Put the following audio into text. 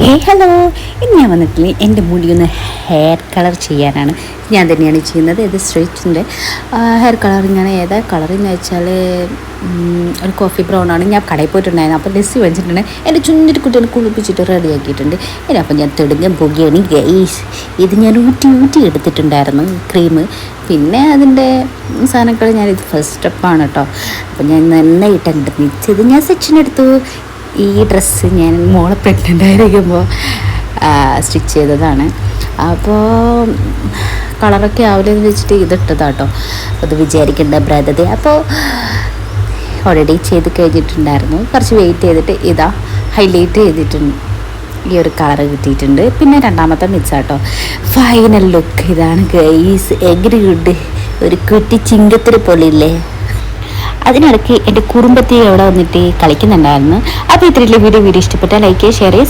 Hello, ഇന്ന് ഞാൻ വന്നിട്ടില്ലേ എൻ്റെ മുടി ഒന്ന് ഹെയർ കളർ ചെയ്യാനാണ്. ഞാൻ തന്നെയാണ് ചെയ്യുന്നത്. ഇത് സ്ട്രെച്ചിൻ്റെ ഹെയർ കളറിങ്ങാണ്. ഏതാ കളറെന്ന് വെച്ചാൽ ഒരു കോഫി ബ്രൗൺ ആണ്. ഞാൻ കടയിൽ പോയിട്ടുണ്ടായിരുന്നു, അപ്പോൾ ലെസ്സി വെച്ചിട്ടുണ്ട്. എൻ്റെ ചുണ്ടിട്ട് കുട്ടികളെ കുളിപ്പിച്ചിട്ട് റെഡിയാക്കിയിട്ടുണ്ട്. അപ്പോൾ ഞാൻ തെടുങ്ങാൻ പോകുകയാണ് ഗൈസ്. ഇത് ഞാൻ ഊറ്റി എടുത്തിട്ടുണ്ടായിരുന്നു ക്രീം. പിന്നെ അതിൻ്റെ സാധനങ്ങൾ ഞാനിത് ഫസ്റ്റ് സ്റ്റെപ്പാണ് കേട്ടോ. അപ്പോൾ ഞാൻ നന്നായിട്ട് അങ്ങോട്ട് മിക്സ് ചെയ്ത് ഞാൻ സെക്ഷൻ എടുത്തു. ഈ ഡ്രസ്സ് ഞാൻ മോളെ പ്രഗ്നൻ്റ് ആയിരിക്കുമ്പോൾ സ്റ്റിച്ച് ചെയ്തതാണ്. അപ്പോൾ കളറൊക്കെ ആവില്ലെന്ന് വെച്ചിട്ട് ഇതിട്ടതാട്ടോ. അത് വിചാരിക്കേണ്ട ബ്രദർ. അപ്പോൾ ഓൾറെഡി ചെയ്ത് കഴിഞ്ഞിട്ടുണ്ടായിരുന്നു. കുറച്ച് വെയിറ്റ് ചെയ്തിട്ട് ഇതാ ഹൈലൈറ്റ് ചെയ്തിട്ടുണ്ട്. ഈ ഒരു കളറ് കിട്ടിയിട്ടുണ്ട്. പിന്നെ രണ്ടാമത്തെ മിക്സ് ആട്ടോ. ഫൈനൽ ലുക്ക് ഇതാണ് ഗൈസ്. Agree good. ഒരു കുട്ടി ചിങ്കത്തിരി പൊളിയില്ലേ. അതിനിടയ്ക്ക് എൻ്റെ കുടുംബത്തിൽ അവിടെ വന്നിട്ട് കളിക്കുന്നുണ്ടായിരുന്നു. അപ്പോൾ ഇത്രയുള്ള വീഡിയോ ഇഷ്ടപ്പെട്ടാൽ ലൈക്ക് ചെയ്യുക, ഷെയർ ചെയ്യുക.